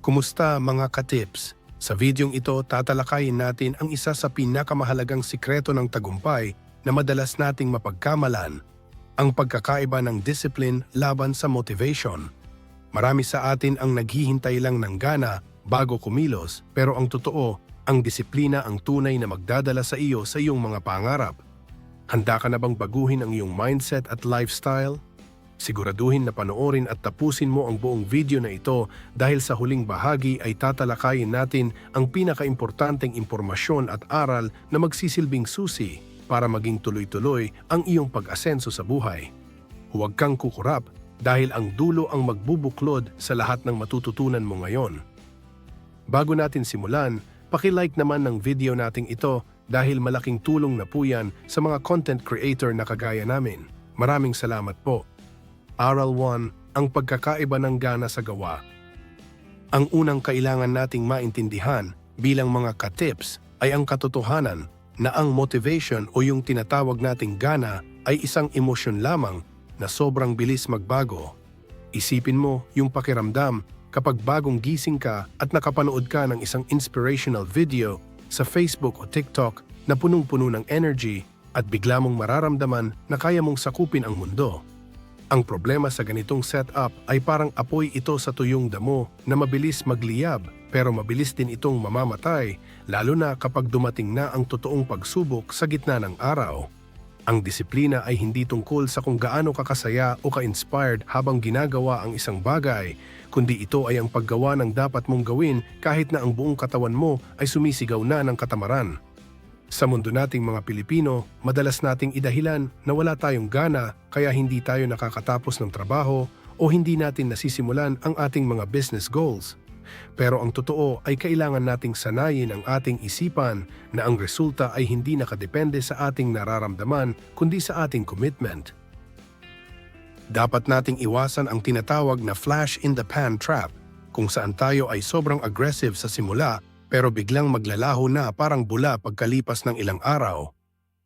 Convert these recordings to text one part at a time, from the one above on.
Kumusta mga ka-tips? Sa videong ito, tatalakayin natin ang isa sa pinakamahalagang sikreto ng tagumpay na madalas nating mapagkamalan, ang pagkakaiba ng discipline laban sa motivation. Marami sa atin ang naghihintay lang ng gana bago kumilos, pero ang totoo, ang disiplina ang tunay na magdadala sa iyo sa iyong mga pangarap. Handa ka na bang baguhin ang iyong mindset at lifestyle? Siguraduhin na panoorin at tapusin mo ang buong video na ito dahil sa huling bahagi ay tatalakayin natin ang pinakaimportanteng impormasyon at aral na magsisilbing susi para maging tuloy-tuloy ang iyong pag-asenso sa buhay. Huwag kang kukurap dahil ang dulo ang magbubuklod sa lahat ng matututunan mo ngayon. Bago natin simulan, paki-like naman ng video nating ito dahil malaking tulong na po yan sa mga content creator na kagaya namin. Maraming salamat po. Aral 1, ang pagkakaiba ng gana sa gawa. Ang unang kailangan nating maintindihan bilang mga ka-tips ay ang katotohanan na ang motivation o yung tinatawag nating gana ay isang emosyon lamang na sobrang bilis magbago. Isipin mo yung pakiramdam kapag bagong gising ka at nakapanood ka ng isang inspirational video sa Facebook o TikTok na punong-puno ng energy at bigla mong mararamdaman na kaya mong sakupin ang mundo. Ang problema sa ganitong setup ay parang apoy ito sa tuyong damo na mabilis magliyab pero mabilis din itong mamamatay lalo na kapag dumating na ang totoong pagsubok sa gitna ng araw. Ang disiplina ay hindi tungkol sa kung gaano kakasaya o ka-inspired habang ginagawa ang isang bagay, kundi ito ay ang paggawa ng dapat mong gawin kahit na ang buong katawan mo ay sumisigaw na ng katamaran. Sa mundo nating mga Pilipino, madalas nating idahilan na wala tayong gana kaya hindi tayo nakakatapos ng trabaho o hindi natin nasisimulan ang ating mga business goals. Pero ang totoo ay kailangan nating sanayin ang ating isipan na ang resulta ay hindi nakadepende sa ating nararamdaman kundi sa ating commitment. Dapat nating iwasan ang tinatawag na flash in the pan trap, kung saan tayo ay sobrang aggressive sa simula pero biglang maglalaho na parang bula pagkalipas ng ilang araw.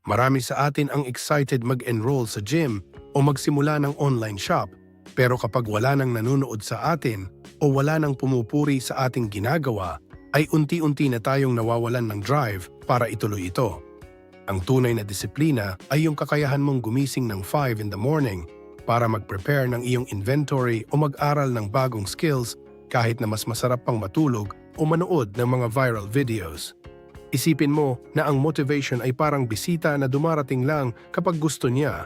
Marami sa atin ang excited mag-enroll sa gym o magsimula ng online shop, pero kapag wala nang nanonood sa atin o wala nang pumupuri sa ating ginagawa, ay unti-unti na tayong nawawalan ng drive para ituloy ito. Ang tunay na disiplina ay yung kakayahan mong gumising ng 5 in the morning para mag-prepare ng iyong inventory o mag-aral ng bagong skills kahit na mas masarap pang matulog o manood ng mga viral videos. Isipin mo na ang motivation ay parang bisita na dumarating lang kapag gusto niya,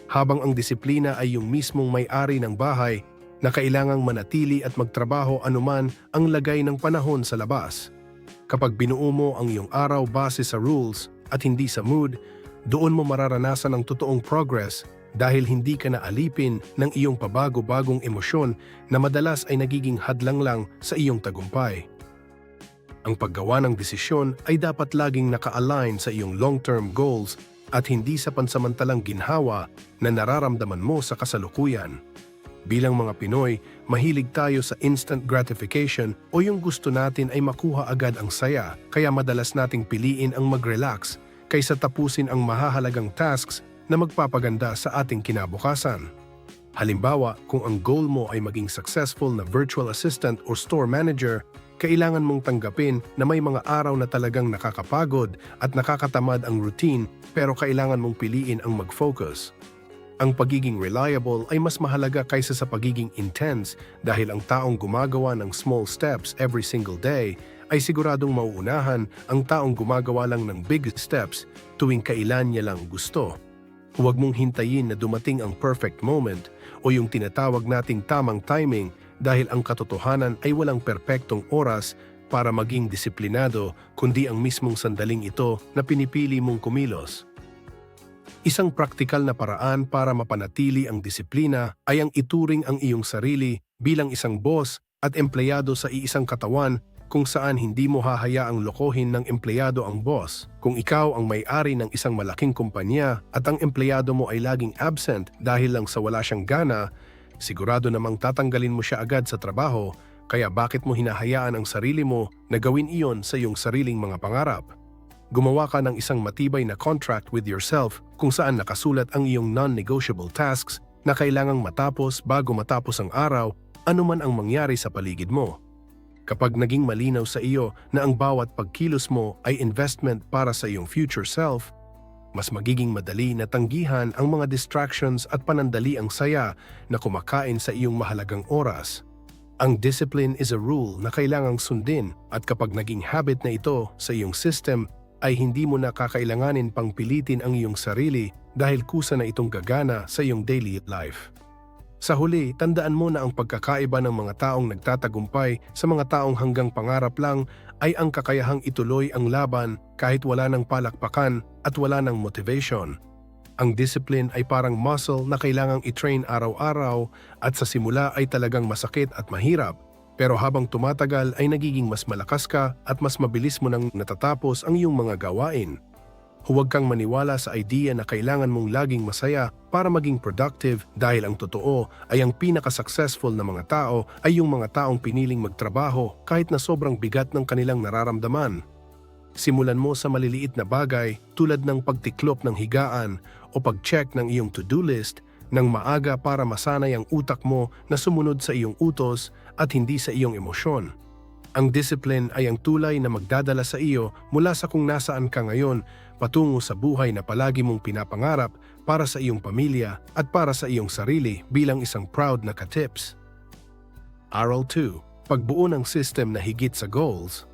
habang ang disiplina ay yung mismong may-ari ng bahay na kailangang manatili at magtrabaho anuman ang lagay ng panahon sa labas. Kapag binuo mo ang iyong araw base sa rules at hindi sa mood, doon mo mararanasan ang totoong progress dahil hindi ka naalipin ng iyong pabago-bagong emosyon na madalas ay nagiging hadlang lang sa iyong tagumpay. Ang paggawa ng desisyon ay dapat laging naka-align sa iyong long-term goals at hindi sa pansamantalang ginhawa na nararamdaman mo sa kasalukuyan. Bilang mga Pinoy, mahilig tayo sa instant gratification o yung gusto natin ay makuha agad ang saya, kaya madalas nating piliin ang mag-relax kaysa tapusin ang mahahalagang tasks na magpapaganda sa ating kinabukasan. Halimbawa, kung ang goal mo ay maging successful na virtual assistant o store manager, kailangan mong tanggapin na may mga araw na talagang nakakapagod at nakakatamad ang routine pero kailangan mong piliin ang mag-focus. Ang pagiging reliable ay mas mahalaga kaysa sa pagiging intense dahil ang taong gumagawa ng small steps every single day ay siguradong mauunahan ang taong gumagawa lang ng big steps tuwing kailan niya lang gusto. Huwag mong hintayin na dumating ang perfect moment o yung tinatawag nating tamang timing dahil ang katotohanan ay walang perpektong oras para maging disiplinado kundi ang mismong sandaling ito na pinipili mong kumilos. Isang praktikal na paraan para mapanatili ang disiplina ay ang ituring ang iyong sarili bilang isang boss at empleyado sa iisang katawan kung saan hindi mo hahayaang lokohin ng empleyado ang boss. Kung ikaw ang may-ari ng isang malaking kumpanya at ang empleyado mo ay laging absent dahil lang sa wala siyang gana, sigurado namang tatanggalin mo siya agad sa trabaho, kaya bakit mo hinahayaan ang sarili mo na gawin iyon sa iyong sariling mga pangarap? Gumawa ka ng isang matibay na contract with yourself kung saan nakasulat ang iyong non-negotiable tasks na kailangang matapos bago matapos ang araw, anuman ang mangyari sa paligid mo. Kapag naging malinaw sa iyo na ang bawat pagkilos mo ay investment para sa iyong future self, mas magiging madali na tanggihan ang mga distractions at panandali ang saya na kumakain sa iyong mahalagang oras. Ang discipline is a rule na kailangang sundin at kapag naging habit na ito sa iyong system, ay hindi mo na kakailanganin pang pilitin ang iyong sarili dahil kusa na itong gagana sa iyong daily life. Sa huli, tandaan mo na ang pagkakaiba ng mga taong nagtatagumpay sa mga taong hanggang pangarap lang ay ang kakayahang ituloy ang laban kahit wala ng palakpakan at wala ng motivation. Ang discipline ay parang muscle na kailangang i-train araw-araw at sa simula ay talagang masakit at mahirap. Pero habang tumatagal ay nagiging mas malakas ka at mas mabilis mo nang natatapos ang iyong mga gawain. Huwag kang maniwala sa idea na kailangan mong laging masaya para maging productive dahil ang totoo ay ang pinaka-successful na mga tao ay yung mga taong piniling magtrabaho kahit na sobrang bigat ng kanilang nararamdaman. Simulan mo sa maliliit na bagay tulad ng pagtiklop ng higaan o pag-check ng iyong to-do list ng maaga para masanay ang utak mo na sumunod sa iyong utos at hindi sa iyong emosyon. Ang discipline ay ang tulay na magdadala sa iyo mula sa kung nasaan ka ngayon patungo sa buhay na palagi mong pinapangarap para sa iyong pamilya at para sa iyong sarili bilang isang proud na ka-tips. Aral 2. Pagbuo ng system na higit sa goals.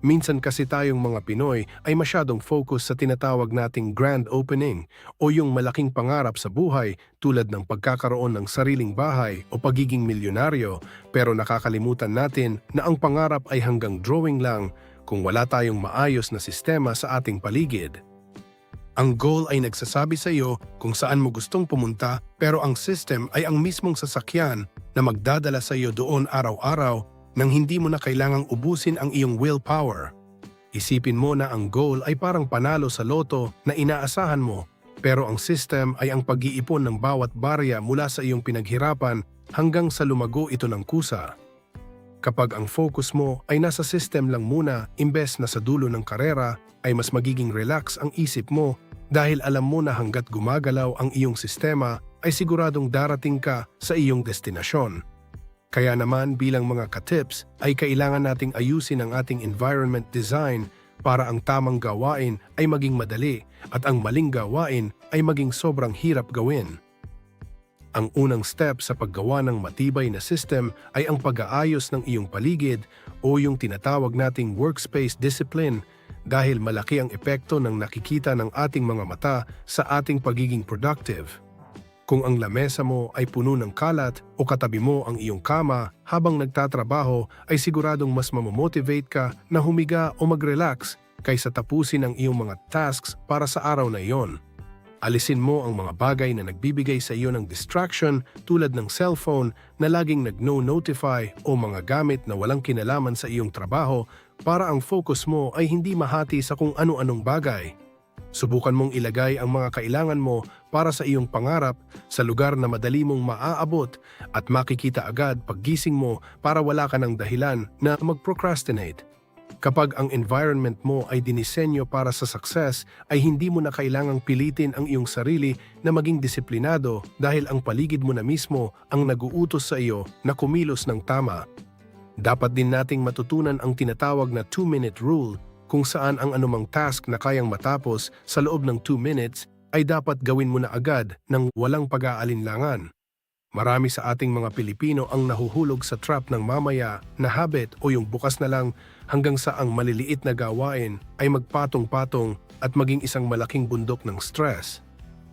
Minsan kasi tayong mga Pinoy ay masyadong focus sa tinatawag nating grand opening o yung malaking pangarap sa buhay tulad ng pagkakaroon ng sariling bahay o pagiging milyonaryo, pero nakakalimutan natin na ang pangarap ay hanggang drawing lang kung wala tayong maayos na sistema sa ating paligid. Ang goal ay nagsasabi sa iyo kung saan mo gustong pumunta, pero ang system ay ang mismong sasakyan na magdadala sa iyo doon araw-araw nang hindi mo na kailangang ubusin ang iyong willpower. Isipin mo na ang goal ay parang panalo sa loto na inaasahan mo, pero ang system ay ang pag-iipon ng bawat barya mula sa iyong pinaghirapan hanggang sa lumago ito ng kusa. Kapag ang focus mo ay nasa system lang muna imbes na sa dulo ng karera, ay mas magiging relax ang isip mo dahil alam mo na hanggat gumagalaw ang iyong sistema ay siguradong darating ka sa iyong destinasyon. Kaya naman bilang mga ka-tips ay kailangan nating ayusin ang ating environment design para ang tamang gawain ay maging madali at ang maling gawain ay maging sobrang hirap gawin. Ang unang step sa paggawa ng matibay na system ay ang pag-aayos ng iyong paligid o yung tinatawag nating workspace discipline dahil malaki ang epekto ng nakikita ng ating mga mata sa ating pagiging productive. Kung ang lamesa mo ay puno ng kalat o katabi mo ang iyong kama habang nagtatrabaho ay siguradong mas mamomotivate ka na humiga o mag-relax kaysa tapusin ang iyong mga tasks para sa araw na iyon. Alisin mo ang mga bagay na nagbibigay sa iyo ng distraction tulad ng cellphone na laging nag-no-notify o mga gamit na walang kinalaman sa iyong trabaho para ang focus mo ay hindi mahati sa kung ano-anong bagay. Subukan mong ilagay ang mga kailangan mo para sa iyong pangarap sa lugar na madali mong maaabot at makikita agad paggising mo para wala ka ng dahilan na mag-procrastinate. Kapag ang environment mo ay dinisenyo para sa success, ay hindi mo na kailangang pilitin ang iyong sarili na maging disiplinado dahil ang paligid mo na mismo ang nag-uutos sa iyo na kumilos ng tama. Dapat din nating matutunan ang tinatawag na 2-minute rule kung saan ang anumang task na kayang matapos sa loob ng 2 minutes ay dapat gawin mo na agad ng walang pag-aalinlangan. Marami sa ating mga Pilipino ang nahuhulog sa trap ng mamaya na habit o yung bukas na lang hanggang sa ang maliliit na gawain ay magpatong-patong at maging isang malaking bundok ng stress.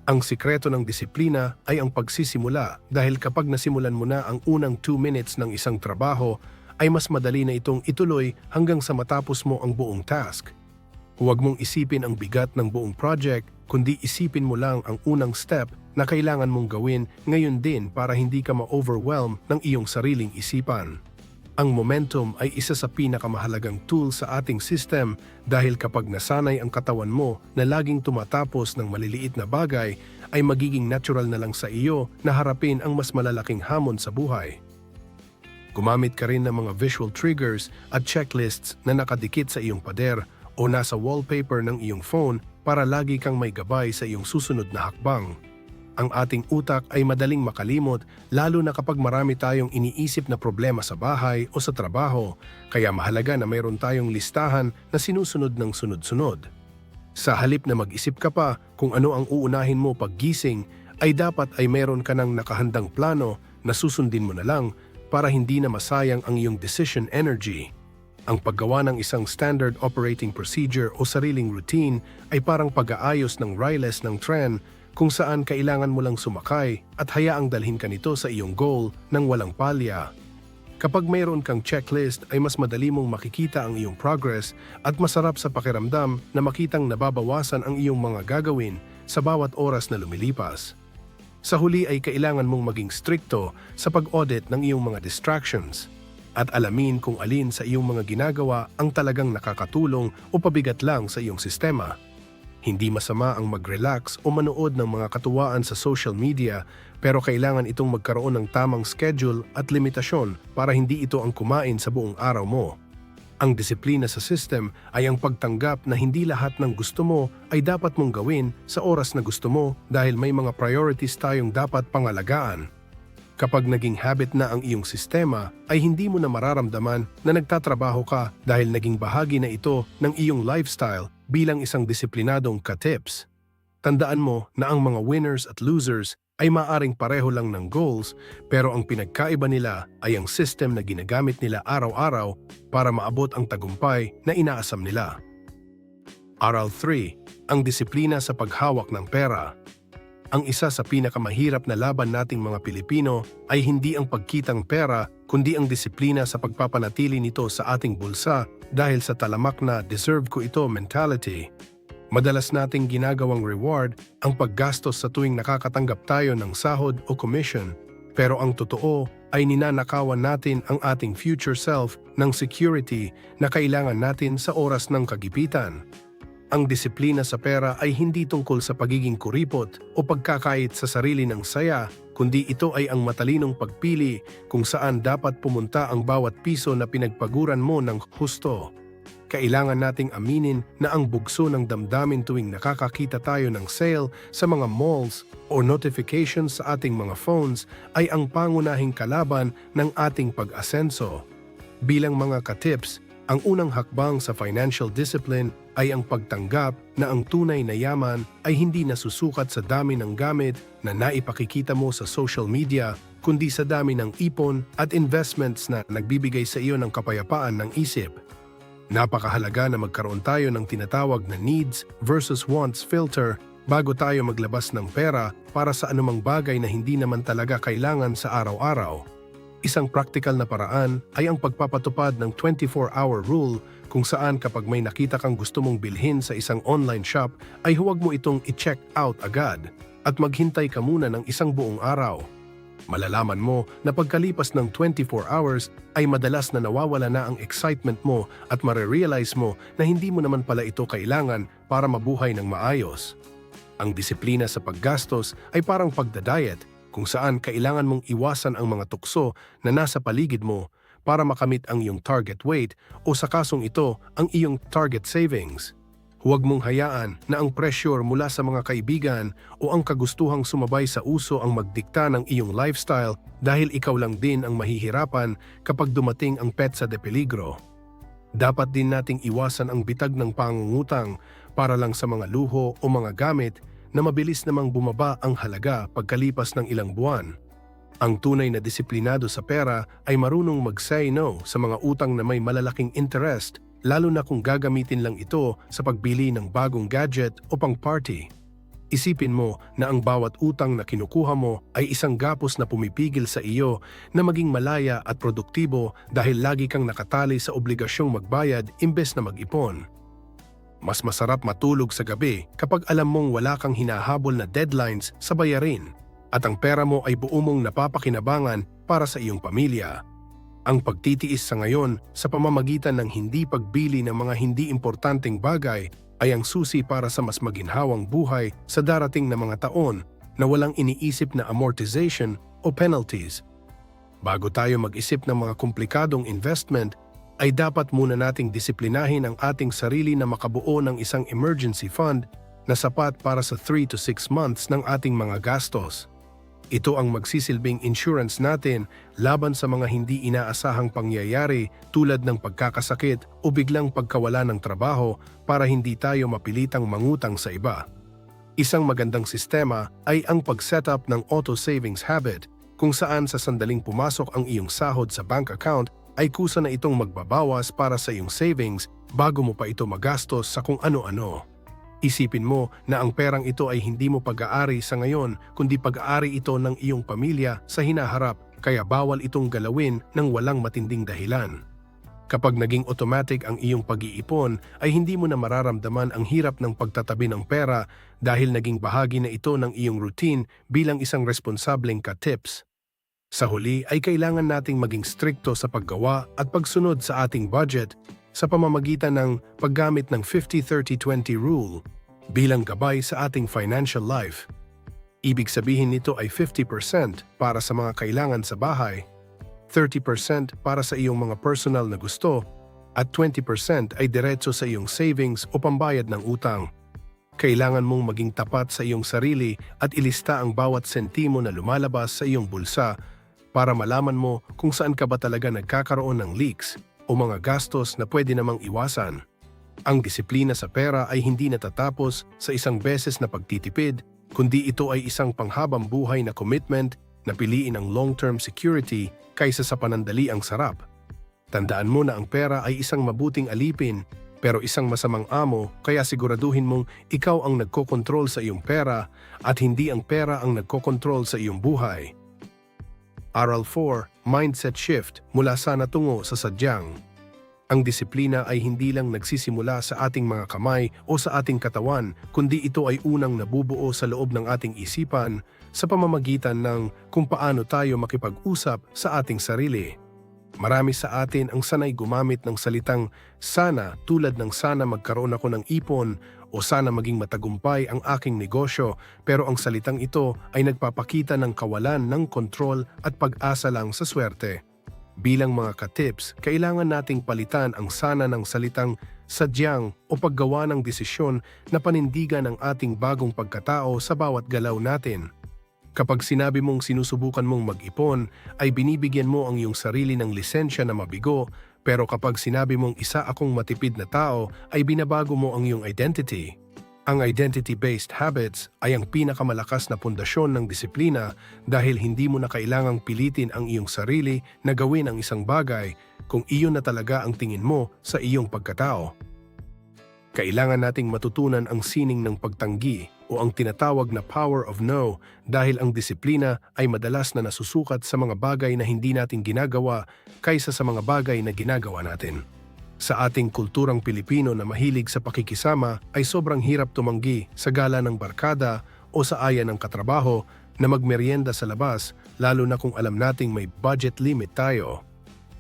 Ang sikreto ng disiplina ay ang pagsisimula dahil kapag nasimulan mo na ang unang 2 minutes ng isang trabaho, ay mas madali na itong ituloy hanggang sa matapos mo ang buong task. Huwag mong isipin ang bigat ng buong project, kundi isipin mo lang ang unang step na kailangan mong gawin ngayon din para hindi ka ma-overwhelm ng iyong sariling isipan. Ang momentum ay isa sa pinakamahalagang tool sa ating system dahil kapag nasanay ang katawan mo na laging tumatapos ng maliliit na bagay, ay magiging natural na lang sa iyo na harapin ang mas malalaking hamon sa buhay. Gumamit ka rin ng mga visual triggers at checklists na nakadikit sa iyong pader o nasa wallpaper ng iyong phone para lagi kang may gabay sa iyong susunod na hakbang. Ang ating utak ay madaling makalimot lalo na kapag marami tayong iniisip na problema sa bahay o sa trabaho, kaya mahalaga na mayroon tayong listahan na sinusunod ng sunod-sunod. Sa halip na mag-isip ka pa kung ano ang uunahin mo paggising, ay dapat ay mayroon ka ng nakahandang plano na susundin mo na lang para hindi na masayang ang iyong decision energy. Ang paggawa ng isang standard operating procedure o sariling routine ay parang pag-aayos ng riles ng tren kung saan kailangan mo lang sumakay at hayaang dalhin ka nito sa iyong goal ng walang palya. Kapag mayroon kang checklist ay mas madali mong makikita ang iyong progress at masarap sa pakiramdam na makitang nababawasan ang iyong mga gagawin sa bawat oras na lumilipas. Sa huli ay kailangan mong maging strikto sa pag-audit ng iyong mga distractions at alamin kung alin sa iyong mga ginagawa ang talagang nakakatulong o pabigat lang sa iyong sistema. Hindi masama ang mag-relax o manood ng mga katuwaan sa social media, pero kailangan itong magkaroon ng tamang schedule at limitasyon para hindi ito ang kumain sa buong araw mo. Ang disiplina sa system ay ang pagtanggap na hindi lahat ng gusto mo ay dapat mong gawin sa oras na gusto mo dahil may mga priorities tayong dapat pangalagaan. Kapag naging habit na ang iyong sistema, ay hindi mo na mararamdaman na nagtatrabaho ka dahil naging bahagi na ito ng iyong lifestyle bilang isang disiplinadong ka-tips. Tandaan mo na ang mga winners at losers ay maaring pareho lang ng goals, pero ang pinagkaiba nila ay ang system na ginagamit nila araw-araw para maabot ang tagumpay na inaasam nila. Aral 3. Ang disiplina sa paghawak ng pera. Ang isa sa pinakamahirap na laban nating mga Pilipino ay hindi ang pagkitang pera kundi ang disiplina sa pagpapanatili nito sa ating bulsa dahil sa talamak na deserve ko ito mentality. Madalas nating ginagawang reward ang paggastos sa tuwing nakakatanggap tayo ng sahod o commission, pero ang totoo ay ninanakawan natin ang ating future self ng security na kailangan natin sa oras ng kagipitan. Ang disiplina sa pera ay hindi tungkol sa pagiging kuripot o pagkakait sa sarili ng saya, kundi ito ay ang matalinong pagpili kung saan dapat pumunta ang bawat piso na pinagpaguran mo ng husto. Kailangan nating aminin na ang bugso ng damdamin tuwing nakakakita tayo ng sale sa mga malls o notifications sa ating mga phones ay ang pangunahing kalaban ng ating pag-asenso. Bilang mga ka-tips, ang unang hakbang sa financial discipline ay ang pagtanggap na ang tunay na yaman ay hindi nasusukat sa dami ng gamit na naipakikita mo sa social media, kundi sa dami ng ipon at investments na nagbibigay sa iyo ng kapayapaan ng isip. Napakahalaga na magkaroon tayo ng tinatawag na needs versus wants filter bago tayo maglabas ng pera para sa anumang bagay na hindi naman talaga kailangan sa araw-araw. Isang practical na paraan ay ang pagpapatupad ng 24-hour rule kung saan kapag may nakita kang gusto mong bilhin sa isang online shop ay huwag mo itong i-check out agad at maghintay ka muna ng isang buong araw. Malalaman mo na pagkalipas ng 24 hours ay madalas na nawawala na ang excitement mo at marerealize mo na hindi mo naman pala ito kailangan para mabuhay ng maayos. Ang disiplina sa paggastos ay parang pagdadiet kung saan kailangan mong iwasan ang mga tukso na nasa paligid mo para makamit ang iyong target weight o sa kasong ito ang iyong target savings. Huwag mong hayaan na ang pressure mula sa mga kaibigan o ang kagustuhang sumabay sa uso ang magdikta ng iyong lifestyle dahil ikaw lang din ang mahihirapan kapag dumating ang petsa de peligro. Dapat din nating iwasan ang bitag ng pangungutang para lang sa mga luho o mga gamit na mabilis namang bumaba ang halaga pagkalipas ng ilang buwan. Ang tunay na disiplinado sa pera ay marunong mag-say no sa mga utang na may malalaking interest, lalo na kung gagamitin lang ito sa pagbili ng bagong gadget o pang-party. Isipin mo na ang bawat utang na kinukuha mo ay isang gapos na pumipigil sa iyo na maging malaya at produktibo dahil lagi kang nakatali sa obligasyong magbayad imbes na mag-ipon. Mas masarap matulog sa gabi kapag alam mong wala kang hinahabol na deadlines sa bayarin at ang pera mo ay buo mong napapakinabangan para sa iyong pamilya. Ang pagtitiis sa ngayon sa pamamagitan ng hindi pagbili ng mga hindi importanteng bagay ay ang susi para sa mas maginhawang buhay sa darating na mga taon na walang iniisip na amortization o penalties. Bago tayo mag-isip ng mga komplikadong investment, ay dapat muna nating disiplinahin ang ating sarili na makabuo ng isang emergency fund na sapat para sa 3 to 6 months ng ating mga gastos. Ito ang magsisilbing insurance natin laban sa mga hindi inaasahang pangyayari tulad ng pagkakasakit o biglang pagkawala ng trabaho para hindi tayo mapilitang mangutang sa iba. Isang magandang sistema ay ang pag-setup ng auto savings habit kung saan sa sandaling pumasok ang iyong sahod sa bank account ay kusa na itong magbabawas para sa iyong savings bago mo pa ito magastos sa kung ano-ano. Isipin mo na ang perang ito ay hindi mo pag-aari sa ngayon kundi pag-aari ito ng iyong pamilya sa hinaharap kaya bawal itong galawin ng walang matinding dahilan. Kapag naging automatic ang iyong pag-iipon ay hindi mo na mararamdaman ang hirap ng pagtatabi ng pera dahil naging bahagi na ito ng iyong routine bilang isang responsableng ka-tips. Sa huli ay kailangan nating maging strikto sa paggawa at pagsunod sa ating budget sa pamamagitan ng paggamit ng 50-30-20 rule bilang gabay sa ating financial life. Ibig sabihin nito ay 50% para sa mga kailangan sa bahay, 30% para sa iyong mga personal na gusto, at 20% ay diretso sa iyong savings o pambayad ng utang. Kailangan mong maging tapat sa iyong sarili at ilista ang bawat sentimo na lumalabas sa iyong bulsa para malaman mo kung saan ka ba talaga nagkakaroon ng leaks o mga gastos na pwede namang iwasan. Ang disiplina sa pera ay hindi natatapos sa isang beses na pagtitipid, kundi ito ay isang panghabang buhay na commitment na piliin ang long-term security kaysa sa panandali ang sarap. Tandaan mo na ang pera ay isang mabuting alipin pero isang masamang amo kaya siguraduhin mong ikaw ang nagkokontrol sa iyong pera at hindi ang pera ang nagkokontrol sa iyong buhay. Aral 4, Mindset Shift mula sana tungo sa sadyang. Ang disiplina ay hindi lang nagsisimula sa ating mga kamay o sa ating katawan, kundi ito ay unang nabubuo sa loob ng ating isipan sa pamamagitan ng kung paano tayo makipag-usap sa ating sarili. Marami sa atin ang sanay gumamit ng salitang sana tulad ng sana magkaroon ako ng ipon o sana maging matagumpay ang aking negosyo, pero ang salitang ito ay nagpapakita ng kawalan ng kontrol at pag-asa lang sa swerte. Bilang mga ka-tips, kailangan nating palitan ang sana ng salitang sadyang o paggawa ng desisyon na panindigan ang ating bagong pagkatao sa bawat galaw natin. Kapag sinabi mong sinusubukan mong mag-ipon, ay binibigyan mo ang iyong sarili ng lisensya na mabigo, pero kapag sinabi mong isa akong matipid na tao, ay binabago mo ang iyong identity. Ang identity-based habits ay ang pinakamalakas na pundasyon ng disiplina dahil hindi mo na kailangang pilitin ang iyong sarili na gawin ang isang bagay kung iyon na talaga ang tingin mo sa iyong pagkatao. Kailangan nating matutunan ang sining ng pagtanggi o ang tinatawag na power of no dahil ang disiplina ay madalas na nasusukat sa mga bagay na hindi natin ginagawa kaysa sa mga bagay na ginagawa natin. Sa ating kulturang Pilipino na mahilig sa pakikisama ay sobrang hirap tumanggi sa gala ng barkada o sa aya ng katrabaho na magmeryenda sa labas lalo na kung alam nating may budget limit tayo.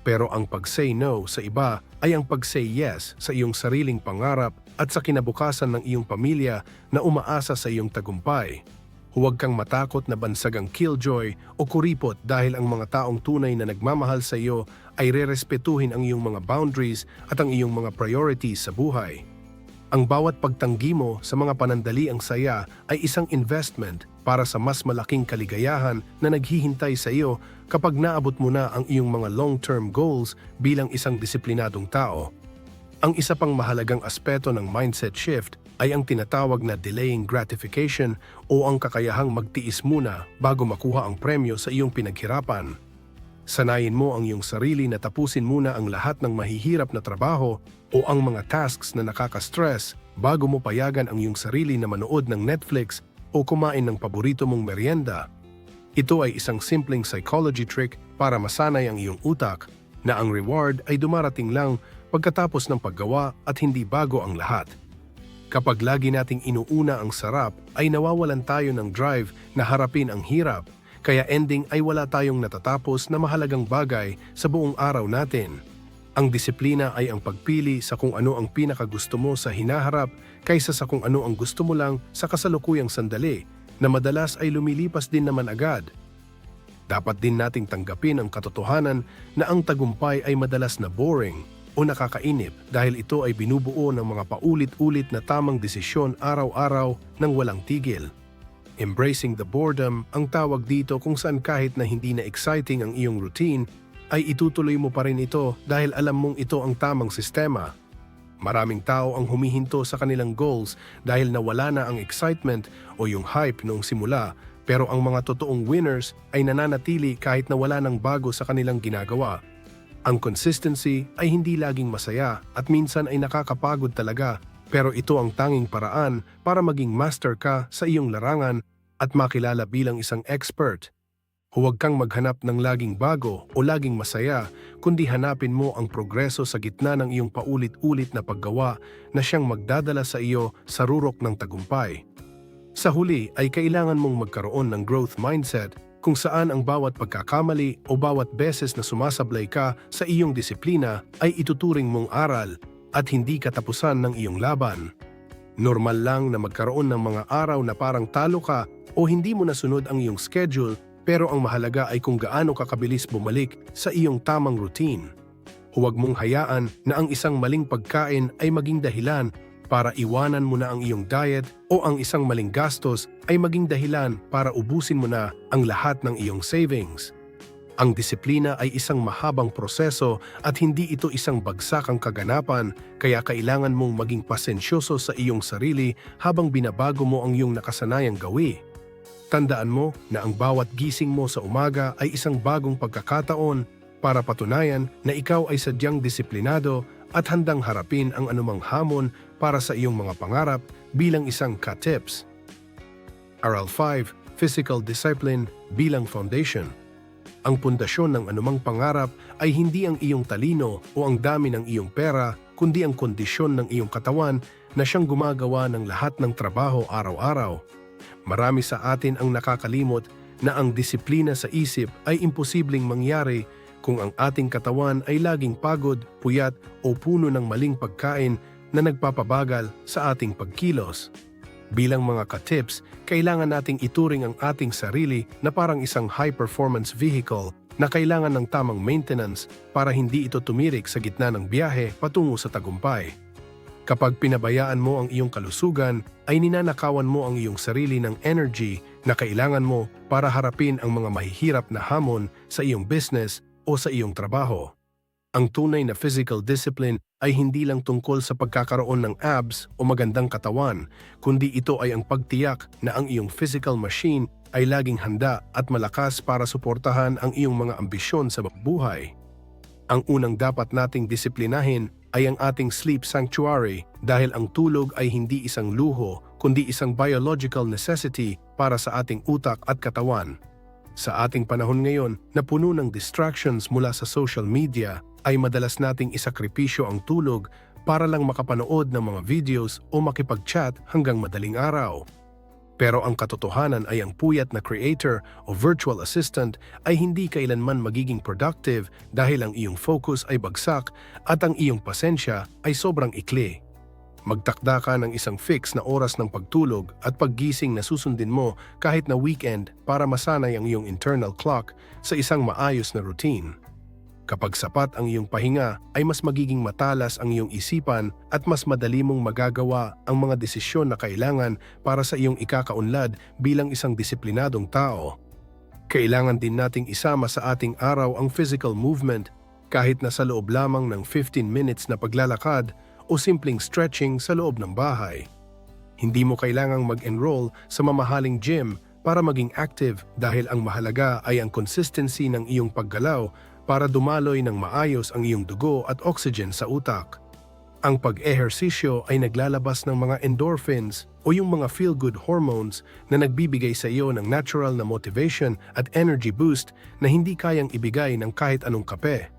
Pero ang pag-say no sa iba ay ang pag-say yes sa iyong sariling pangarap at sa kinabukasan ng iyong pamilya na umaasa sa iyong tagumpay. Huwag kang matakot na bansagang killjoy o kuripot dahil ang mga taong tunay na nagmamahal sa iyo ay rerespetuhin ang iyong mga boundaries at ang iyong mga priorities sa buhay. Ang bawat pagtanggi mo sa mga panandaliang saya ay isang investment para sa mas malaking kaligayahan na naghihintay sa iyo kapag naabot mo na ang iyong mga long-term goals bilang isang disiplinadong tao. Ang isa pang mahalagang aspeto ng mindset shift ay ang tinatawag na delaying gratification o ang kakayahang magtiis muna bago makuha ang premyo sa iyong pinaghirapan. Sanayin mo ang iyong sarili na tapusin muna ang lahat ng mahihirap na trabaho o ang mga tasks na nakaka-stress bago mo payagan ang iyong sarili na manood ng Netflix o kumain ng paborito mong merienda. Ito ay isang simpleng psychology trick para masanay ang iyong utak na ang reward ay dumarating lang pagkatapos ng paggawa at hindi bago ang lahat. Kapag lagi nating inuuna ang sarap, ay nawawalan tayo ng drive na harapin ang hirap, kaya ending ay wala tayong natatapos na mahalagang bagay sa buong araw natin. Ang disiplina ay ang pagpili sa kung ano ang pinakagusto mo sa hinaharap kaysa sa kung ano ang gusto mo lang sa kasalukuyang sandali na madalas ay lumilipas din naman agad. Dapat din nating tanggapin ang katotohanan na ang tagumpay ay madalas na boring o nakakainip dahil ito ay binubuo ng mga paulit-ulit na tamang desisyon araw-araw ng walang tigil. Embracing the boredom ang tawag dito kung saan kahit na hindi na exciting ang iyong routine, ay itutuloy mo pa rin ito dahil alam mong ito ang tamang sistema. Maraming tao ang humihinto sa kanilang goals dahil nawala na ang excitement o yung hype noong simula, pero ang mga totoong winners ay nananatili kahit na wala ng bago sa kanilang ginagawa. Ang consistency ay hindi laging masaya at minsan ay nakakapagod talaga, pero ito ang tanging paraan para maging master ka sa iyong larangan at makilala bilang isang expert. Huwag kang maghanap ng laging bago o laging masaya, kundi hanapin mo ang progreso sa gitna ng iyong paulit-ulit na paggawa na siyang magdadala sa iyo sa rurok ng tagumpay. Sa huli ay kailangan mong magkaroon ng growth mindset kung saan ang bawat pagkakamali o bawat beses na sumasablay ka sa iyong disiplina ay ituturing mong aral at hindi katapusan ng iyong laban. Normal lang na magkaroon ng mga araw na parang talo ka o hindi mo nasunod ang iyong schedule, pero ang mahalaga ay kung gaano ka kabilis bumalik sa iyong tamang routine. Huwag mong hayaan na ang isang maling pagkain ay maging dahilan para iwanan mo na ang iyong diet o ang isang maling gastos ay maging dahilan para ubusin mo na ang lahat ng iyong savings. Ang disiplina ay isang mahabang proseso at hindi ito isang bagsakang kaganapan, kaya kailangan mong maging pasensyoso sa iyong sarili habang binabago mo ang iyong nakasanayang gawi. Tandaan mo na ang bawat gising mo sa umaga ay isang bagong pagkakataon para patunayan na ikaw ay sadyang disiplinado at handang harapin ang anumang hamon para sa iyong mga pangarap bilang isang ka-tips. Aral 5. Physical Discipline bilang foundation. Ang pundasyon ng anumang pangarap ay hindi ang iyong talino o ang dami ng iyong pera, kundi ang kondisyon ng iyong katawan na siyang gumagawa ng lahat ng trabaho araw-araw. Marami sa atin ang nakakalimot na ang disiplina sa isip ay imposibleng mangyari kung ang ating katawan ay laging pagod, puyat o puno ng maling pagkain na nagpapabagal sa ating pagkilos. Bilang mga ka-tips, kailangan nating ituring ang ating sarili na parang isang high-performance vehicle na kailangan ng tamang maintenance para hindi ito tumirik sa gitna ng biyahe patungo sa tagumpay. Kapag pinabayaan mo ang iyong kalusugan, ay ninanakawan mo ang iyong sarili ng energy na kailangan mo para harapin ang mga mahihirap na hamon sa iyong business o sa iyong trabaho. Ang tunay na physical discipline ay hindi lang tungkol sa pagkakaroon ng abs o magandang katawan, kundi ito ay ang pagtiyak na ang iyong physical machine ay laging handa at malakas para suportahan ang iyong mga ambisyon sa buhay. Ang unang dapat nating disiplinahin ay ang ating sleep sanctuary dahil ang tulog ay hindi isang luho kundi isang biological necessity para sa ating utak at katawan. Sa ating panahon ngayon na puno ng distractions mula sa social media, ay madalas nating isakripisyo ang tulog para lang makapanood ng mga videos o makipag-chat hanggang madaling araw. Pero ang katotohanan ay ang puyat na creator o virtual assistant ay hindi kailanman magiging productive dahil ang iyong focus ay bagsak at ang iyong pasensya ay sobrang ikli. Magtakda ka ng isang fix na oras ng pagtulog at paggising na susundin mo kahit na weekend para masanay ang iyong internal clock sa isang maayos na routine. Kapag sapat ang iyong pahinga, ay mas magiging matalas ang iyong isipan at mas madali mong magagawa ang mga desisyon na kailangan para sa iyong ikakaunlad bilang isang disiplinadong tao. Kailangan din nating isama sa ating araw ang physical movement kahit na sa loob lamang ng 15 minutes na paglalakad o simpleng stretching sa loob ng bahay. Hindi mo kailangang mag-enroll sa mamahaling gym para maging active dahil ang mahalaga ay ang consistency ng iyong paggalaw para dumaloy ng maayos ang iyong dugo at oxygen sa utak. Ang pag-ehersisyo ay naglalabas ng mga endorphins o yung mga feel-good hormones na nagbibigay sa iyo ng natural na motivation at energy boost na hindi kayang ibigay ng kahit anong kape.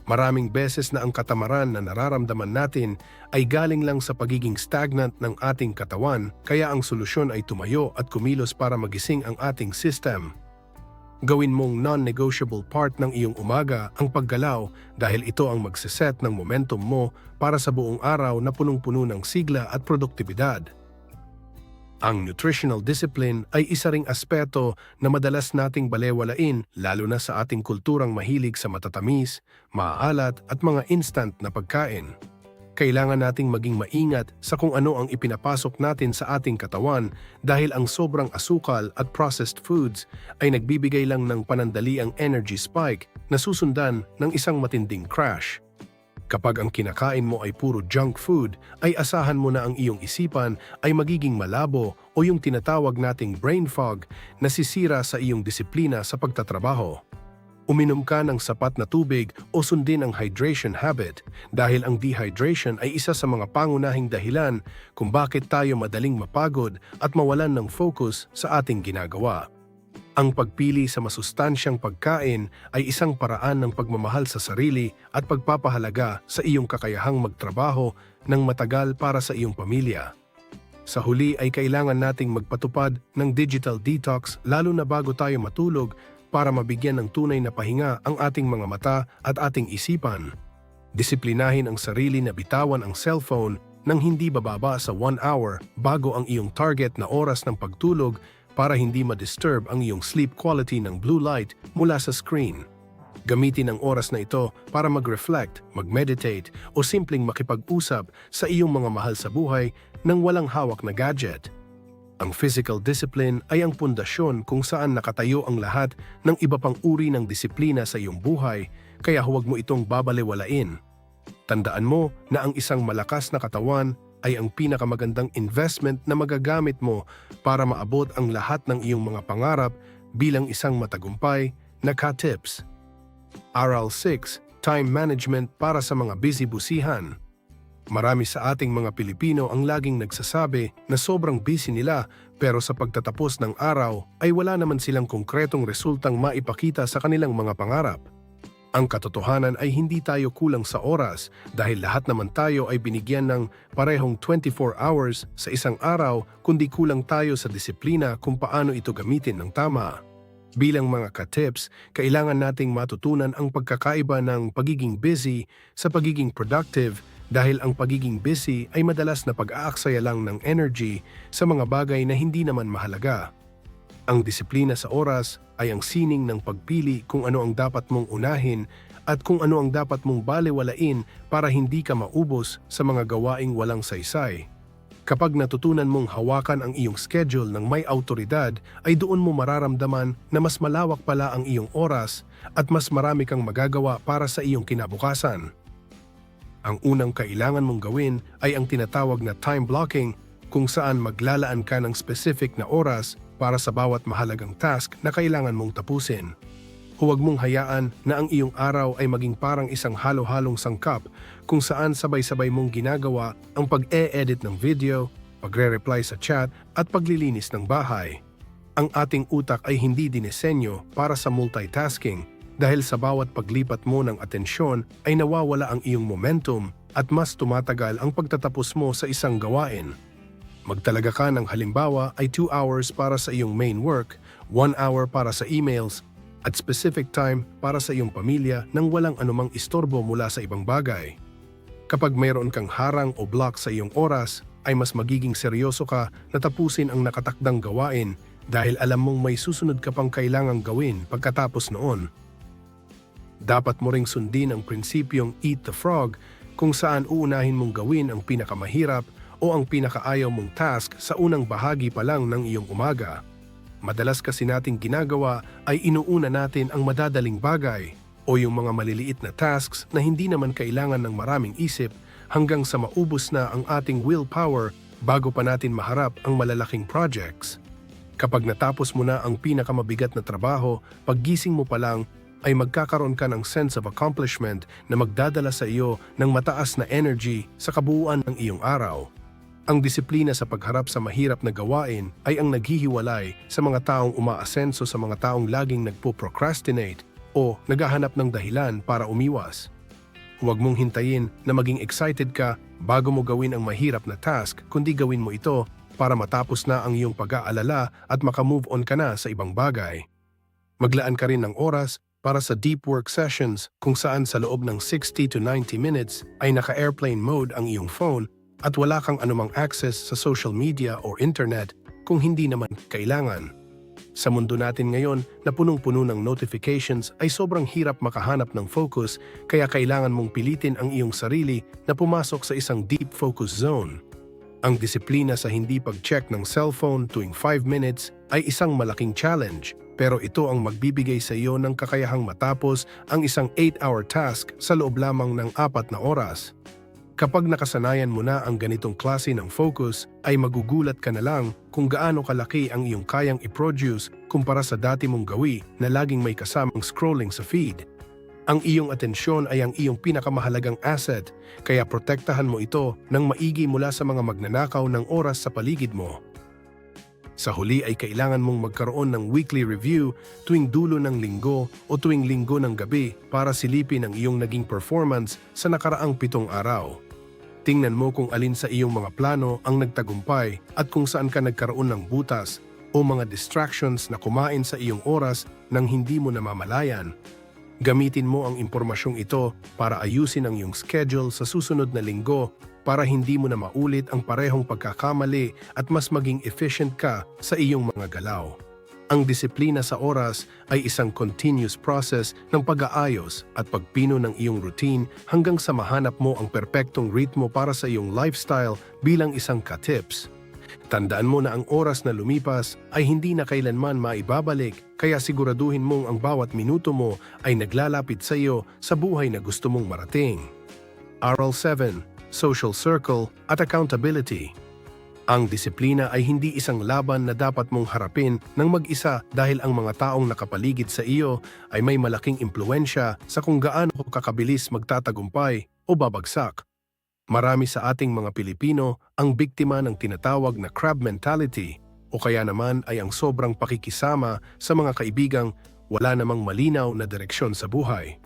Maraming beses na ang katamaran na nararamdaman natin ay galing lang sa pagiging stagnant ng ating katawan, kaya ang solusyon ay tumayo at kumilos para magising ang ating system. Gawin mong non-negotiable part ng iyong umaga ang paggalaw dahil ito ang magsiset ng momentum mo para sa buong araw na punong-puno ng sigla at produktibidad. Ang nutritional discipline ay isa ring aspeto na madalas nating balewalain lalo na sa ating kulturang mahilig sa matatamis, maaalat at mga instant na pagkain. Kailangan nating maging maingat sa kung ano ang ipinapasok natin sa ating katawan dahil ang sobrang asukal at processed foods ay nagbibigay lang ng panandaliang energy spike na susundan ng isang matinding crash. Kapag ang kinakain mo ay puro junk food, ay asahan mo na ang iyong isipan ay magiging malabo o yung tinatawag nating brain fog na sisira sa iyong disiplina sa pagtatrabaho. Uminom ka ng sapat na tubig o sundin ang hydration habit dahil ang dehydration ay isa sa mga pangunahing dahilan kung bakit tayo madaling mapagod at mawalan ng focus sa ating ginagawa. Ang pagpili sa masustansyang pagkain ay isang paraan ng pagmamahal sa sarili at pagpapahalaga sa iyong kakayahang magtrabaho ng matagal para sa iyong pamilya. Sa huli ay kailangan nating magpatupad ng digital detox lalo na bago tayo matulog para mabigyan ng tunay na pahinga ang ating mga mata at ating isipan. Disiplinahin ang sarili na bitawan ang cellphone nang hindi bababa sa 1 hour bago ang iyong target na oras ng pagtulog para hindi ma-disturb ang iyong sleep quality ng blue light mula sa screen. Gamitin ang oras na ito para mag-reflect, mag-meditate o simpleng makipag-usap sa iyong mga mahal sa buhay nang walang hawak na gadget. Ang physical discipline ay ang pundasyon kung saan nakatayo ang lahat ng iba pang uri ng disiplina sa iyong buhay, kaya huwag mo itong babalewalain. Tandaan mo na ang isang malakas na katawan ay ang pinakamagandang investment na magagamit mo para maabot ang lahat ng iyong mga pangarap bilang isang matagumpay na ka-tips. Aral 6, Time Management para sa mga busy busihan. Marami sa ating mga Pilipino ang laging nagsasabi na sobrang busy nila pero sa pagtatapos ng araw ay wala naman silang konkretong resultang maipakita sa kanilang mga pangarap. Ang katotohanan ay hindi tayo kulang sa oras dahil lahat naman tayo ay binigyan ng parehong 24 hours sa isang araw kundi kulang tayo sa disiplina kung paano ito gamitin ng tama. Bilang mga ka-tips, kailangan nating matutunan ang pagkakaiba ng pagiging busy sa pagiging productive dahil ang pagiging busy ay madalas na pag-aaksaya lang ng energy sa mga bagay na hindi naman mahalaga. Ang disiplina sa oras ay ang sining ng pagpili kung ano ang dapat mong unahin at kung ano ang dapat mong balewalain para hindi ka maubos sa mga gawaing walang saysay. Kapag natutunan mong hawakan ang iyong schedule ng may autoridad, ay doon mo mararamdaman na mas malawak pala ang iyong oras at mas marami kang magagawa para sa iyong kinabukasan. Ang unang kailangan mong gawin ay ang tinatawag na time blocking kung saan maglalaan ka ng specific na oras para sa bawat mahalagang task na kailangan mong tapusin. Huwag mong hayaan na ang iyong araw ay maging parang isang halo-halong sangkap kung saan sabay-sabay mong ginagawa ang pag-e-edit ng video, pagre-reply sa chat at paglilinis ng bahay. Ang ating utak ay hindi dinesenyo para sa multitasking dahil sa bawat paglipat mo ng atensyon ay nawawala ang iyong momentum at mas tumatagal ang pagtatapos mo sa isang gawain. Magtalaga ka ng halimbawa ay 2 hours para sa iyong main work, 1 hour para sa emails, at specific time para sa iyong pamilya nang walang anumang istorbo mula sa ibang bagay. Kapag mayroon kang harang o block sa iyong oras, ay mas magiging seryoso ka na tapusin ang nakatakdang gawain dahil alam mong may susunod ka pang kailangang gawin pagkatapos noon. Dapat mo ring sundin ang prinsipyong eat the frog kung saan uunahin mong gawin ang pinakamahirap o ang pinakaayaw mong task sa unang bahagi pa lang ng iyong umaga. Madalas kasi nating ginagawa ay inuuna natin ang madadaling bagay o yung mga maliliit na tasks na hindi naman kailangan ng maraming isip hanggang sa maubos na ang ating willpower bago pa natin maharap ang malalaking projects. Kapag natapos mo na ang pinakamabigat na trabaho, paggising mo pa lang ay magkakaroon ka ng sense of accomplishment na magdadala sa iyo ng mataas na energy sa kabuuan ng iyong araw. Ang disiplina sa pagharap sa mahirap na gawain ay ang naghihiwalay sa mga taong umaasenso sa mga taong laging nagpo-procrastinate o naghahanap ng dahilan para umiwas. Huwag mong hintayin na maging excited ka bago mo gawin ang mahirap na task, kundi gawin mo ito para matapos na ang iyong pag-aalala at makamove on ka na sa ibang bagay. Maglaan ka rin ng oras para sa deep work sessions kung saan sa loob ng 60 to 90 minutes ay naka-airplane mode ang iyong phone at wala kang anumang access sa social media or internet kung hindi naman kailangan. Sa mundo natin ngayon na punong-puno ng notifications ay sobrang hirap makahanap ng focus, kaya kailangan mong pilitin ang iyong sarili na pumasok sa isang deep focus zone. Ang disiplina sa hindi pag-check ng cellphone tuwing 5 minutes ay isang malaking challenge, pero ito ang magbibigay sa iyo ng kakayahang matapos ang isang 8-hour task sa loob lamang ng 4 na oras. Kapag nakasanayan mo na ang ganitong klase ng focus, ay magugulat ka na lang kung gaano kalaki ang iyong kayang i-produce kumpara sa dati mong gawi na laging may kasamang scrolling sa feed. Ang iyong atensyon ay ang iyong pinakamahalagang asset, kaya protektahan mo ito ng maigi mula sa mga magnanakaw ng oras sa paligid mo. Sa huli ay kailangan mong magkaroon ng weekly review tuwing dulo ng linggo o tuwing linggo ng gabi para silipin ang iyong naging performance sa nakaraang 7 araw. Tingnan mo kung alin sa iyong mga plano ang nagtagumpay at kung saan ka nagkaroon ng butas o mga distractions na kumain sa iyong oras nang hindi mo namamalayan. Gamitin mo ang impormasyong ito para ayusin ang iyong schedule sa susunod na linggo para hindi mo na maulit ang parehong pagkakamali at mas maging efficient ka sa iyong mga galaw. Ang disiplina sa oras ay isang continuous process ng pag-aayos at pagpino ng iyong routine hanggang sa mahanap mo ang perpektong ritmo para sa iyong lifestyle bilang isang ka-tips. Tandaan mo na ang oras na lumipas ay hindi na kailanman maibabalik, kaya siguraduhin mong ang bawat minuto mo ay naglalapit sa iyo sa buhay na gusto mong marating. Aral 7. Social Circle at Accountability. Ang disiplina ay hindi isang laban na dapat mong harapin ng mag-isa dahil ang mga taong nakapaligid sa iyo ay may malaking impluensya sa kung gaano kakabilis magtatagumpay o babagsak. Marami sa ating mga Pilipino ang biktima ng tinatawag na crab mentality o kaya naman ay ang sobrang pakikisama sa mga kaibigang wala namang malinaw na direksyon sa buhay.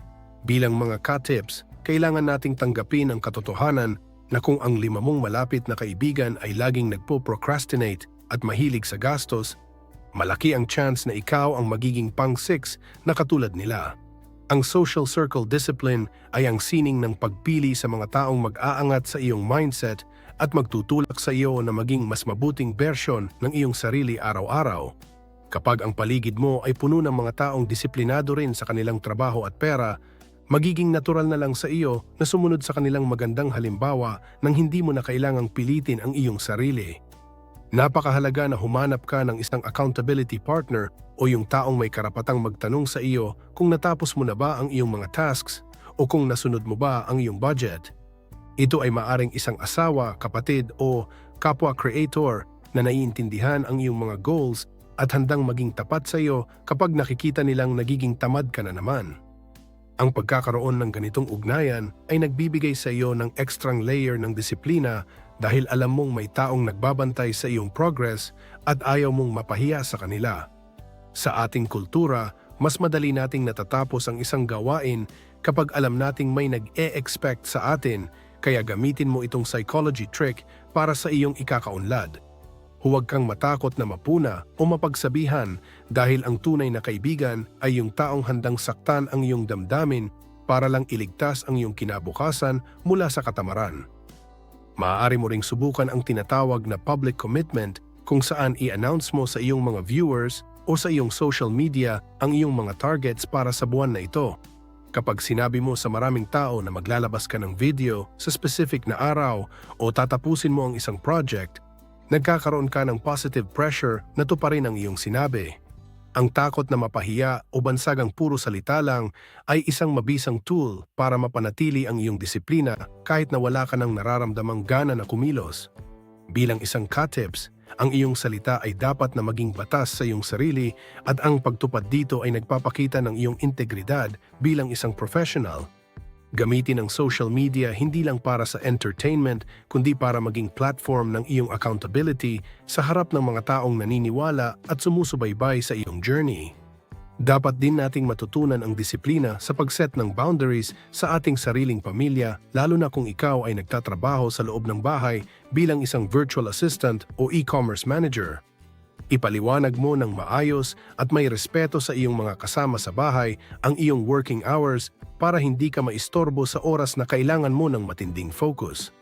Bilang mga ka-tips, kailangan nating tanggapin ang katotohanan na kung ang 5 mong malapit na kaibigan ay laging nagpo-procrastinate at mahilig sa gastos, malaki ang chance na ikaw ang magiging pang-6 na katulad nila. Ang social circle discipline ay ang sining ng pagpili sa mga taong mag-aangat sa iyong mindset at magtutulak sa iyo na maging mas mabuting bersyon ng iyong sarili araw-araw. Kapag ang paligid mo ay puno ng mga taong disiplinado rin sa kanilang trabaho at pera, magiging natural na lang sa iyo na sumunod sa kanilang magandang halimbawa nang hindi mo na kailangang pilitin ang iyong sarili. Napakahalaga na humanap ka ng isang accountability partner o yung taong may karapatang magtanong sa iyo kung natapos mo na ba ang iyong mga tasks o kung nasunod mo ba ang iyong budget. Ito ay maaring isang asawa, kapatid o kapwa-creator na naiintindihan ang iyong mga goals at handang maging tapat sa iyo kapag nakikita nilang nagiging tamad ka na naman. Ang pagkakaroon ng ganitong ugnayan ay nagbibigay sa iyo ng extrang layer ng disiplina dahil alam mong may taong nagbabantay sa iyong progress at ayaw mong mapahiya sa kanila. Sa ating kultura, mas madali nating natatapos ang isang gawain kapag alam nating may nag-e-expect sa atin, kaya gamitin mo itong psychology trick para sa iyong ikakaunlad. Huwag kang matakot na mapuna o mapagsabihan dahil ang tunay na kaibigan ay yung taong handang saktan ang iyong damdamin para lang iligtas ang iyong kinabukasan mula sa katamaran. Maaari mo ring subukan ang tinatawag na public commitment kung saan i-announce mo sa iyong mga viewers o sa iyong social media ang iyong mga targets para sa buwan na ito. Kapag sinabi mo sa maraming tao na maglalabas ka ng video sa specific na araw o tatapusin mo ang isang project, nagkakaroon ka ng positive pressure na tuparin ang iyong sinabi. Ang takot na mapahiya o bansagang puro salita lang ay isang mabisang tool para mapanatili ang iyong disiplina kahit na wala ka ng nararamdamang gana na kumilos. Bilang isang ka-tips, ang iyong salita ay dapat na maging batas sa iyong sarili at ang pagtupad dito ay nagpapakita ng iyong integridad bilang isang professional. Gamitin ang social media hindi lang para sa entertainment kundi para maging platform ng iyong accountability sa harap ng mga taong naniniwala at sumusubaybay sa iyong journey. Dapat din nating matutunan ang disiplina sa pagset ng boundaries sa ating sariling pamilya, lalo na kung ikaw ay nagtatrabaho sa loob ng bahay bilang isang virtual assistant o e-commerce manager. Ipaliwanag mo ng maayos at may respeto sa iyong mga kasama sa bahay ang iyong working hours para hindi ka maistorbo sa oras na kailangan mo ng matinding focus.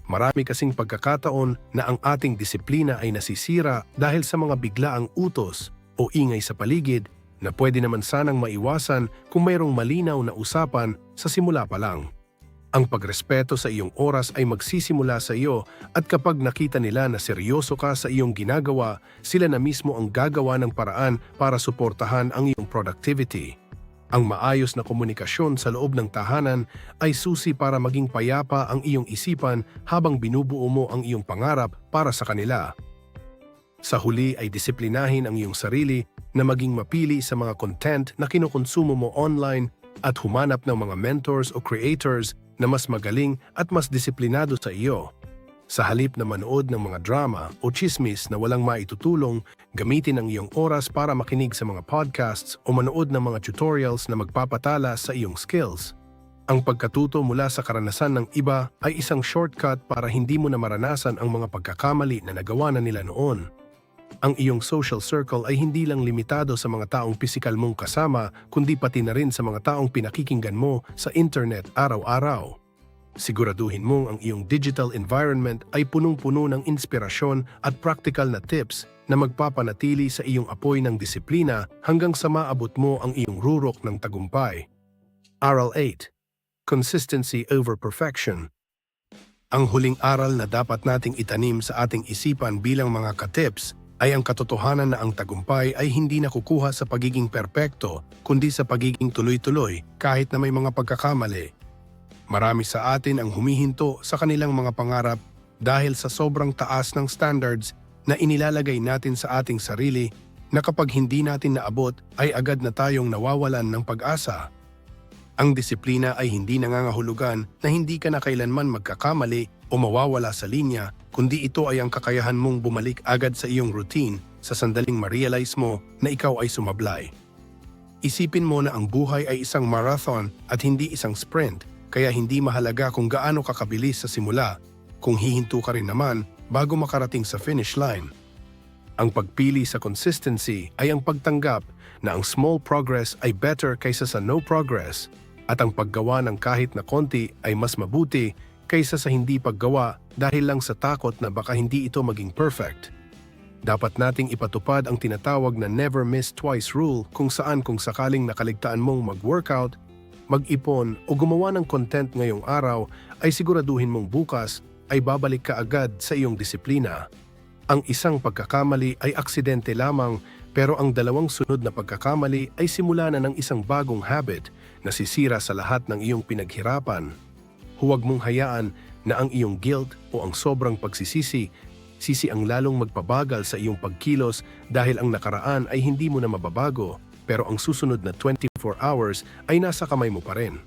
Marami kasing pagkakataon na ang ating disiplina ay nasisira dahil sa mga biglaang utos o ingay sa paligid na pwede naman sanang maiwasan kung mayroong malinaw na usapan sa simula pa lang. Ang pagrespeto sa iyong oras ay magsisimula sa iyo at kapag nakita nila na seryoso ka sa iyong ginagawa, sila na mismo ang gagawa ng paraan para suportahan ang iyong productivity. Ang maayos na komunikasyon sa loob ng tahanan ay susi para maging payapa ang iyong isipan habang binubuo mo ang iyong pangarap para sa kanila. Sa huli ay disiplinahin ang iyong sarili na maging mapili sa mga content na kinukonsumo mo online at humanap ng mga mentors o creators na mas magaling at mas disiplinado sa iyo. Sa halip na manood ng mga drama o chismis na walang maitutulong, gamitin ang iyong oras para makinig sa mga podcasts o manood ng mga tutorials na magpapatala sa iyong skills. Ang pagkatuto mula sa karanasan ng iba ay isang shortcut para hindi mo na maranasan ang mga pagkakamali na nagawa na nila noon. Ang iyong social circle ay hindi lang limitado sa mga taong pisikal mong kasama, kundi pati na rin sa mga taong pinakikinggan mo sa internet araw-araw. Siguraduhin mong ang iyong digital environment ay punong-puno ng inspirasyon at practical na tips na magpapanatili sa iyong apoy ng disiplina hanggang sa maabot mo ang iyong rurok ng tagumpay. Aral 8. Consistency over perfection. Ang huling aral na dapat nating itanim sa ating isipan bilang mga ka-tips ay ang katotohanan na ang tagumpay ay hindi nakukuha sa pagiging perpekto, kundi sa pagiging tuloy-tuloy kahit na may mga pagkakamali. Marami sa atin ang humihinto sa kanilang mga pangarap dahil sa sobrang taas ng standards na inilalagay natin sa ating sarili na kapag hindi natin naabot ay agad na tayong nawawalan ng pag-asa. Ang disiplina ay hindi nangangahulugan na hindi ka na kailanman magkakamali o mawawala sa linya, kundi ito ay ang kakayahan mong bumalik agad sa iyong routine sa sandaling ma-realize mo na ikaw ay sumablay. Isipin mo na ang buhay ay isang marathon at hindi isang sprint. Kaya hindi mahalaga kung gaano ka kabilis sa simula, kung hihinto ka rin naman bago makarating sa finish line. Ang pagpili sa consistency ay ang pagtanggap na ang small progress ay better kaysa sa no progress at ang paggawa ng kahit na konti ay mas mabuti kaysa sa hindi paggawa dahil lang sa takot na baka hindi ito maging perfect. Dapat nating ipatupad ang tinatawag na never miss twice rule kung sakaling nakaligtaan mong mag-workout, mag-ipon o gumawa ng content ngayong araw ay siguraduhin mong bukas ay babalik ka agad sa iyong disiplina. Ang isang pagkakamali ay aksidente lamang pero ang dalawang sunod na pagkakamali ay simula na ng isang bagong habit na sisira sa lahat ng iyong pinaghirapan. Huwag mong hayaan na ang iyong guilt o ang sobrang pagsisisi ang lalong magpabagal sa iyong pagkilos dahil ang nakaraan ay hindi mo na mababago. Pero ang susunod na 24 hours ay nasa kamay mo pa rin.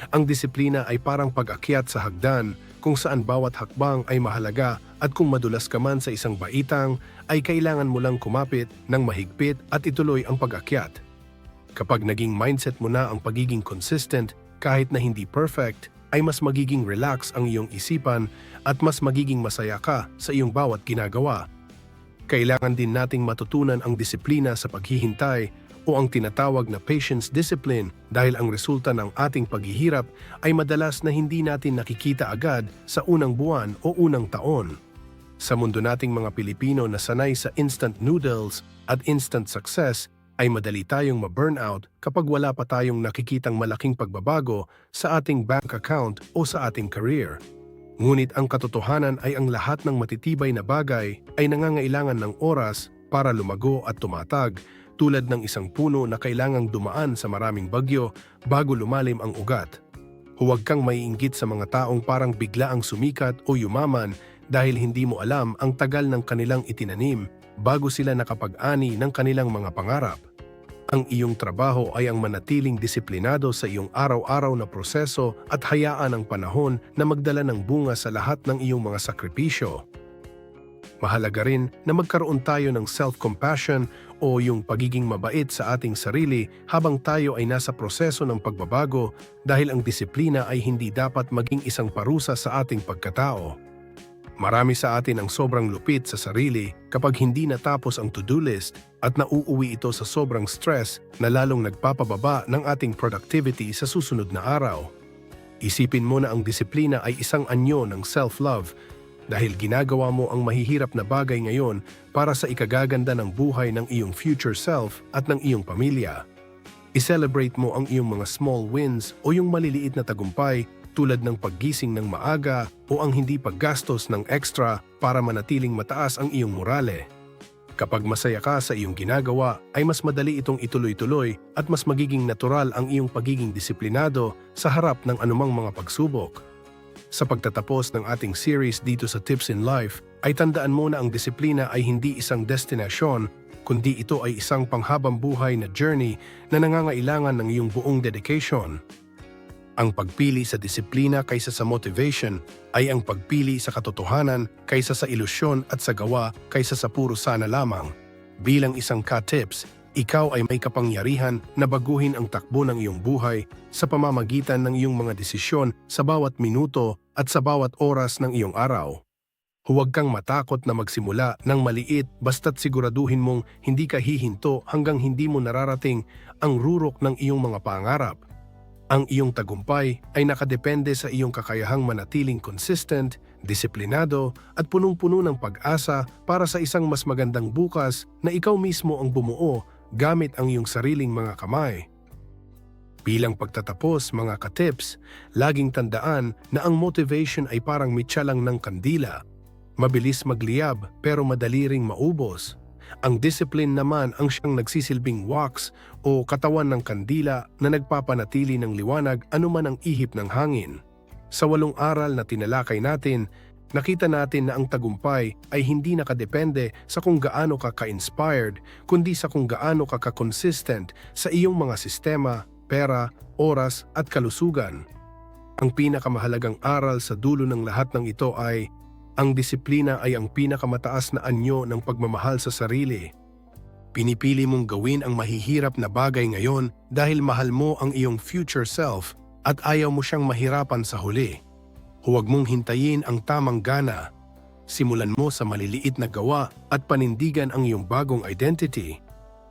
Ang disiplina ay parang pag-akyat sa hagdan kung saan bawat hakbang ay mahalaga at kung madulas ka man sa isang baitang ay kailangan mo lang kumapit ng mahigpit at ituloy ang pag-akyat. Kapag naging mindset mo na ang pagiging consistent kahit na hindi perfect, ay mas magiging relax ang iyong isipan at mas magiging masaya ka sa iyong bawat ginagawa. Kailangan din nating matutunan ang disiplina sa paghihintay o ang tinatawag na patience discipline dahil ang resulta ng ating paghihirap ay madalas na hindi natin nakikita agad sa unang buwan o unang taon. Sa mundo nating mga Pilipino na sanay sa instant noodles at instant success, ay madali tayong ma-burnout kapag wala pa tayong nakikitang malaking pagbabago sa ating bank account o sa ating career. Ngunit ang katotohanan ay ang lahat ng matitibay na bagay ay nangangailangan ng oras para lumago at tumatag, tulad ng isang puno na kailangang dumaan sa maraming bagyo bago lumalim ang ugat. Huwag kang maiinggit sa mga taong parang bigla ang sumikat o yumaman dahil hindi mo alam ang tagal ng kanilang itinanim bago sila nakapag-ani ng kanilang mga pangarap. Ang iyong trabaho ay ang manatiling disiplinado sa iyong araw-araw na proseso at hayaan ang panahon na magdala ng bunga sa lahat ng iyong mga sakripisyo. Mahalaga rin na magkaroon tayo ng self-compassion o yung pagiging mabait sa ating sarili habang tayo ay nasa proseso ng pagbabago dahil ang disiplina ay hindi dapat maging isang parusa sa ating pagkatao. Marami sa atin ang sobrang lupit sa sarili kapag hindi natapos ang to-do list at nauuwi ito sa sobrang stress na lalong nagpapababa ng ating productivity sa susunod na araw. Isipin mo na ang disiplina ay isang anyo ng self-love dahil ginagawa mo ang mahihirap na bagay ngayon para sa ikagaganda ng buhay ng iyong future self at ng iyong pamilya. I-celebrate mo ang iyong mga small wins o yung maliliit na tagumpay tulad ng paggising ng maaga o ang hindi paggastos ng extra para manatiling mataas ang iyong morale. Kapag masaya ka sa iyong ginagawa, ay mas madali itong ituloy-tuloy at mas magiging natural ang iyong pagiging disiplinado sa harap ng anumang mga pagsubok. Sa pagtatapos ng ating series dito sa Tips in Life, ay tandaan mo na ang disiplina ay hindi isang destinasyon, kundi ito ay isang panghabang buhay na journey na nangangailangan ng iyong buong dedication. Ang pagpili sa disiplina kaysa sa motivation ay ang pagpili sa katotohanan kaysa sa ilusyon at sa gawa kaysa sa puro sana lamang. Bilang isang ka-tips, ikaw ay may kapangyarihan na baguhin ang takbo ng iyong buhay sa pamamagitan ng iyong mga desisyon sa bawat minuto at sa bawat oras ng iyong araw. Huwag kang matakot na magsimula ng maliit basta't siguraduhin mong hindi ka hihinto hanggang hindi mo nararating ang rurok ng iyong mga pangarap. Ang iyong tagumpay ay nakadepende sa iyong kakayahang manatiling consistent, disiplinado at punong-puno ng pag-asa para sa isang mas magandang bukas na ikaw mismo ang bumuo gamit ang iyong sariling mga kamay. Bilang pagtatapos mga ka-tips, laging tandaan na ang motivation ay parang mitya lang ng kandila. Mabilis magliyab pero madali ring maubos. Ang discipline naman ang siyang nagsisilbing wax o katawan ng kandila na nagpapanatili ng liwanag anuman ang ihip ng hangin. Sa 8 aral na tinalakay natin, nakita natin na ang tagumpay ay hindi nakadepende sa kung gaano ka ka-inspired, kundi sa kung gaano ka ka-consistent sa iyong mga sistema, pera, oras at kalusugan. Ang pinakamahalagang aral sa dulo ng lahat ng ito ay ang disiplina ay ang pinakamataas na anyo ng pagmamahal sa sarili. Pinipili mong gawin ang mahihirap na bagay ngayon dahil mahal mo ang iyong future self at ayaw mo siyang mahirapan sa huli. Huwag mong hintayin ang tamang gana. Simulan mo sa maliliit na gawa at panindigan ang iyong bagong identity.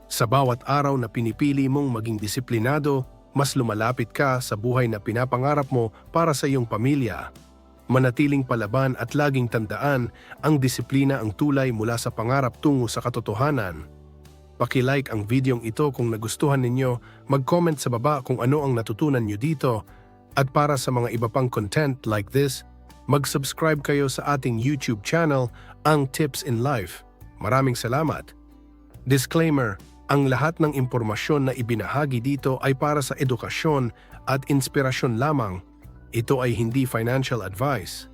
Sa bawat araw na pinipili mong maging disiplinado, mas lumalapit ka sa buhay na pinapangarap mo para sa iyong pamilya. Manatiling palaban at laging tandaan, ang disiplina ang tulay mula sa pangarap tungo sa katotohanan. Paki-like ang videong ito kung nagustuhan ninyo, mag-comment sa baba kung ano ang natutunan nyo dito, at para sa mga iba pang content like this, mag-subscribe kayo sa ating YouTube channel, ang Tips in Life. Maraming salamat. Disclaimer, ang lahat ng impormasyon na ibinahagi dito ay para sa edukasyon at inspirasyon lamang. Ito ay hindi financial advice.